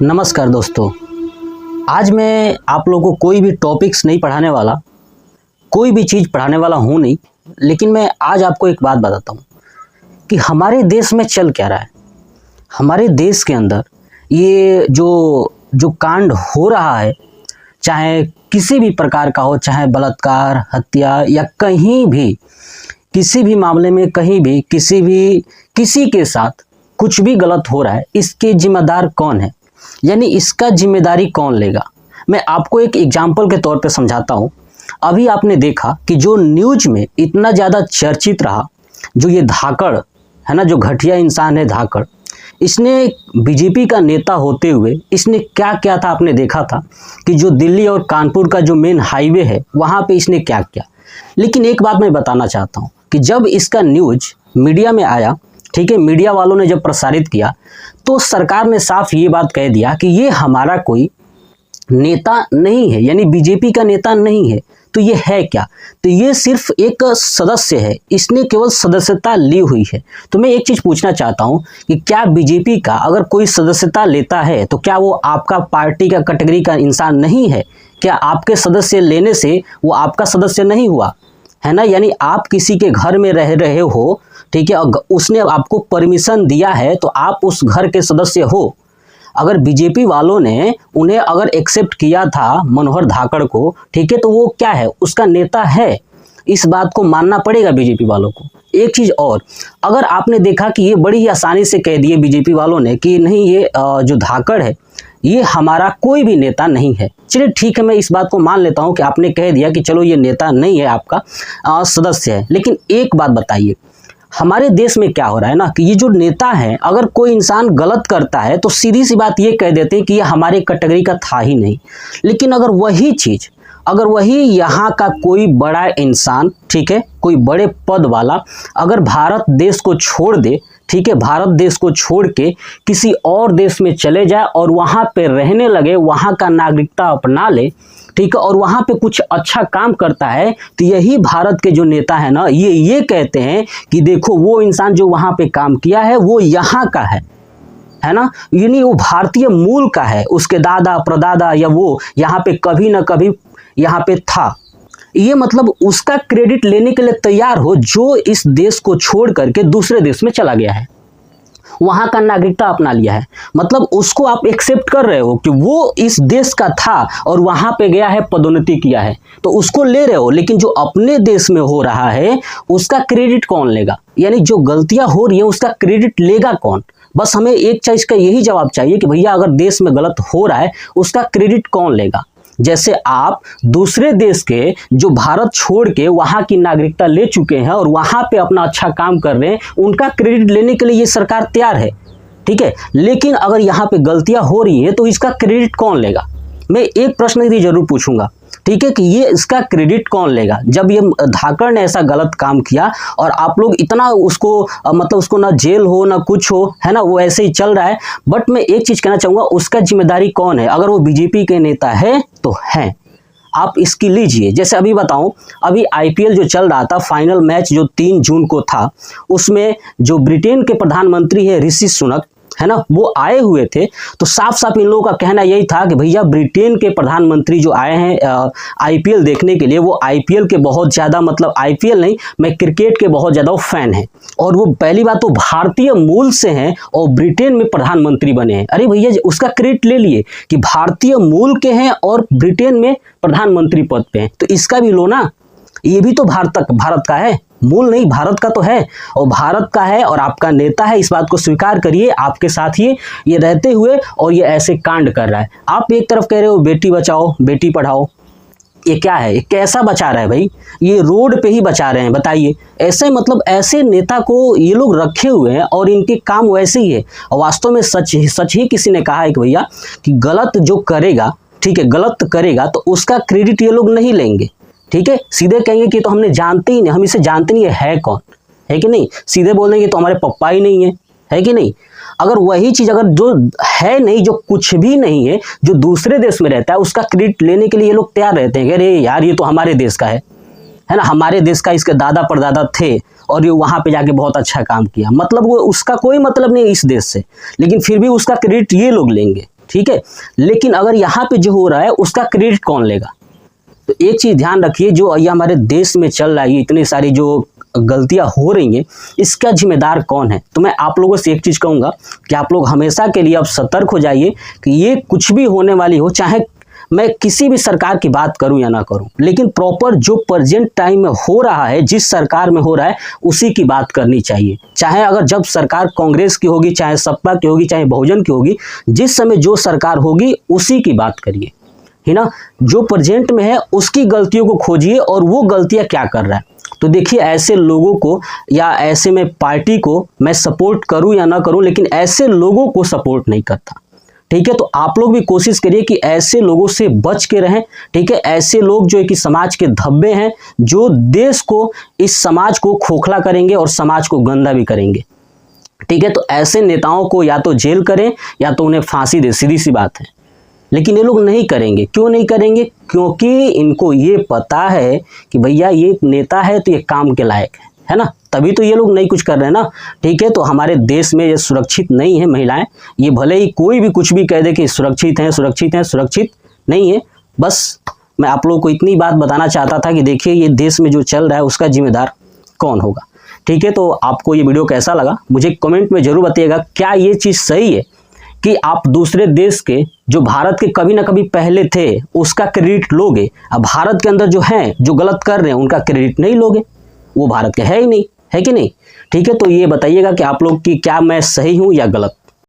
नमस्कार दोस्तों। आज मैं आप लोगों को कोई भी टॉपिक्स नहीं पढ़ाने वाला, कोई भी चीज़ पढ़ाने वाला हूँ नहीं, लेकिन मैं आज आपको एक बात बताता हूँ कि हमारे देश में चल क्या रहा है। हमारे देश के अंदर ये जो कांड हो रहा है, चाहे किसी भी प्रकार का हो, चाहे बलात्कार, हत्या या कहीं भी किसी भी मामले में कहीं भी किसी के साथ कुछ भी गलत हो रहा है, इसके जिम्मेदार कौन है, यानी इसका जिम्मेदारी कौन लेगा। मैं आपको एक एग्जाम्पल के तौर पे समझाता हूँ। अभी आपने देखा कि जो न्यूज में इतना ज़्यादा चर्चित रहा, जो ये धाकड़ है ना, जो घटिया इंसान है धाकड़, इसने बीजेपी का नेता होते हुए इसने क्या किया था। आपने देखा था कि जो दिल्ली और कानपुर का जो मेन हाईवे है वहाँ पे इसने क्या किया। लेकिन एक बात मैं बताना चाहता हूँ कि जब इसका न्यूज मीडिया में आया, ठीक है, मीडिया वालों ने जब प्रसारित किया तो सरकार ने साफ ये बात कह दिया कि ये हमारा कोई नेता नहीं है, यानी बीजेपी का नेता नहीं है। तो ये है क्या? तो ये सिर्फ एक सदस्य है, इसने केवल सदस्यता ली हुई है। तो मैं एक चीज़ पूछना चाहता हूँ कि क्या बीजेपी का अगर कोई सदस्यता लेता है तो क्या वो आपका पार्टी का कैटेगरी का इंसान नहीं है? क्या आपके सदस्य लेने से वो आपका सदस्य नहीं हुआ, है ना? यानी आप किसी के घर में रह रहे हो, ठीक है, और उसने आपको परमिशन दिया है तो आप उस घर के सदस्य हो। अगर बीजेपी वालों ने उन्हें अगर एक्सेप्ट किया था मनोहर धाकड़ को, ठीक है, तो वो क्या है, उसका नेता है। इस बात को मानना पड़ेगा बीजेपी वालों को। एक चीज़ और, अगर आपने देखा कि ये बड़ी ही आसानी से कह दिए बीजेपी वालों ने कि नहीं, ये जो धाकड़ है ये हमारा कोई भी नेता नहीं है। चलिए ठीक है, मैं इस बात को मान लेता हूँ कि आपने कह दिया कि चलो ये नेता नहीं है, आपका सदस्य है। लेकिन एक बात बताइए, हमारे देश में क्या हो रहा है ना कि ये जो नेता है, अगर कोई इंसान गलत करता है तो सीधी सी बात ये कह देते हैं कि ये हमारे कैटेगरी का था ही नहीं। लेकिन अगर वही चीज़, अगर वही यहाँ का कोई बड़ा इंसान, ठीक है, कोई बड़े पद वाला अगर भारत देश को छोड़ दे, ठीक है, भारत देश को छोड़ के किसी और देश में चले जाए और वहाँ पे रहने लगे, वहाँ का नागरिकता अपना ले, ठीक है, और वहाँ पे कुछ अच्छा काम करता है, तो यही भारत के जो नेता है ना, ये कहते हैं कि देखो वो इंसान जो वहाँ पे काम किया है वो यहाँ का है ना, यानी वो भारतीय मूल का है, उसके दादा परदादा या वो यहाँ पे कभी ना कभी यहाँ पे था। ये मतलब उसका क्रेडिट लेने के लिए तैयार हो जो इस देश को छोड़ करके दूसरे देश में चला गया है, वहाँ का नागरिकता अपना लिया है। मतलब उसको आप एक्सेप्ट कर रहे हो कि वो इस देश का था और वहाँ पे गया है, पदोन्नति किया है, तो उसको ले रहे हो। लेकिन जो अपने देश में हो रहा है उसका क्रेडिट कौन लेगा? यानी जो गलतियाँ हो रही है उसका क्रेडिट लेगा कौन? बस हमें एक चीज़ का यही जवाब चाहिए कि भैया अगर देश में गलत हो रहा है उसका क्रेडिट कौन लेगा। जैसे आप दूसरे देश के जो भारत छोड़ के वहाँ की नागरिकता ले चुके हैं और वहाँ पे अपना अच्छा काम कर रहे हैं, उनका क्रेडिट लेने के लिए ये सरकार तैयार है, ठीक है। लेकिन अगर यहाँ पे गलतियाँ हो रही हैं तो इसका क्रेडिट कौन लेगा? मैं एक प्रश्न ये जरूर पूछूंगा, ठीक है, कि ये इसका क्रेडिट कौन लेगा? जब ये धाकड़ ने ऐसा गलत काम किया और आप लोग इतना उसको मतलब उसको ना जेल हो ना कुछ हो, है ना, वो ऐसे ही चल रहा है। बट मैं एक चीज़ कहना चाहूँगा, उसका जिम्मेदारी कौन है? अगर वो बीजेपी के नेता है तो है, आप इसकी लीजिए। जैसे अभी बताऊं, अभी आईपीएल जो चल रहा था, फाइनल मैच जो 3 जून को था, उसमें जो ब्रिटेन के प्रधानमंत्री है ऋषि सुनक, है ना, वो आए हुए थे। तो साफ साफ इन लोगों का कहना यही था कि भैया ब्रिटेन के प्रधानमंत्री जो आए हैं आईपीएल देखने के लिए, वो आईपीएल के बहुत ज़्यादा, मतलब आईपीएल नहीं, मैं क्रिकेट के बहुत ज़्यादा फैन हैं, और वो पहली बात तो भारतीय मूल से हैं और ब्रिटेन में प्रधानमंत्री बने हैं। अरे भैया उसका क्रेडिट ले लिए कि भारतीय मूल के हैं और ब्रिटेन में प्रधानमंत्री पद पे हैं, तो इसका भी लो ना। ये भी तो भारत का है, मूल नहीं, भारत का तो है, और भारत का है और आपका नेता है, इस बात को स्वीकार करिए। आपके साथ ये रहते हुए और ये ऐसे कांड कर रहा है। आप एक तरफ कह रहे हो बेटी बचाओ बेटी पढ़ाओ, ये क्या है? ये कैसा बचा रहा है भाई? ये रोड पे ही बचा रहे हैं, बताइए। ऐसे मतलब ऐसे नेता को ये लोग रखे हुए हैं और इनके काम वैसे ही है। और वास्तव में सच ही किसी ने कहा है कि भैया कि गलत जो करेगा, ठीक है, गलत करेगा तो उसका क्रेडिट ये लोग नहीं लेंगे, ठीक है। सीधे कहेंगे कि तो हमने जानते ही नहीं, हम इसे जानते नहीं है कौन, है कि नहीं। सीधे बोल देंगे तो हमारे पप्पा ही नहीं है कि नहीं। अगर वही चीज़ अगर जो है नहीं, जो कुछ भी नहीं है, जो दूसरे देश में रहता है, उसका क्रेडिट लेने के लिए ये लोग तैयार रहते हैं कि अरे यार ये तो हमारे देश का है ना, हमारे देश का, इसके दादा परदादा थे और ये वहाँ पे जाके बहुत अच्छा काम किया। मतलब वो उसका कोई मतलब नहीं इस देश से, लेकिन फिर भी उसका क्रेडिट ये लोग लेंगे। ठीक है, लेकिन अगर यहाँ पे जो हो रहा है उसका क्रेडिट कौन लेगा? तो एक चीज़ ध्यान रखिए, जो ये हमारे देश में चल रहा है, ये इतनी सारी जो गलतियां हो रही हैं, इसका जिम्मेदार कौन है? तो मैं आप लोगों से एक चीज़ कहूँगा कि आप लोग हमेशा के लिए अब सतर्क हो जाइए कि ये कुछ भी होने वाली हो, चाहे मैं किसी भी सरकार की बात करूं या ना करूं, लेकिन प्रॉपर जो प्रेजेंट टाइम में हो रहा है, जिस सरकार में हो रहा है, उसी की बात करनी चाहिए। चाहे अगर जब सरकार कांग्रेस की होगी, चाहे सपा की होगी, चाहे बहुजन की होगी, जिस समय जो सरकार होगी उसी की बात करिए, है ना। जो प्रेजेंट में है उसकी गलतियों को खोजिए और वो गलतियां क्या कर रहा है। तो देखिए, ऐसे लोगों को या ऐसे में पार्टी को मैं सपोर्ट करूं या ना करूं, लेकिन ऐसे लोगों को सपोर्ट नहीं करता, ठीक है। तो आप लोग भी कोशिश करिए कि ऐसे लोगों से बच के रहें, ठीक है। ऐसे लोग जो है कि समाज के धब्बे हैं, जो देश को, इस समाज को खोखला करेंगे और समाज को गंदा भी करेंगे, ठीक है। तो ऐसे नेताओं को या तो जेल करें या तो उन्हें फांसी दे, सीधी सी बात है। लेकिन ये लोग नहीं करेंगे। क्यों नहीं करेंगे? क्योंकि इनको ये पता है कि भैया ये नेता है तो ये काम के लायक है ना, तभी तो ये लोग नहीं कुछ कर रहे हैं ना, ठीक है। तो हमारे देश में ये सुरक्षित नहीं है महिलाएं, ये भले ही कोई भी कुछ भी कह दे कि सुरक्षित हैं, सुरक्षित हैं, सुरक्षित नहीं है। बस मैं आप लोगों को इतनी बात बताना चाहता था कि देखिए, ये देश में जो चल रहा है उसका जिम्मेदार कौन होगा, ठीक है। तो आपको ये वीडियो कैसा लगा मुझे कमेंट में जरूर बताइएगा। क्या ये चीज़ सही है कि आप दूसरे देश के, जो भारत के कभी ना कभी पहले थे, उसका क्रेडिट लोगे? अब भारत के अंदर जो हैं, जो गलत कर रहे हैं, उनका क्रेडिट नहीं लोगे? वो भारत के है ही नहीं, है कि नहीं? ठीक है, तो ये बताइएगा कि आप लोग की क्या मैं सही हूं या गलत।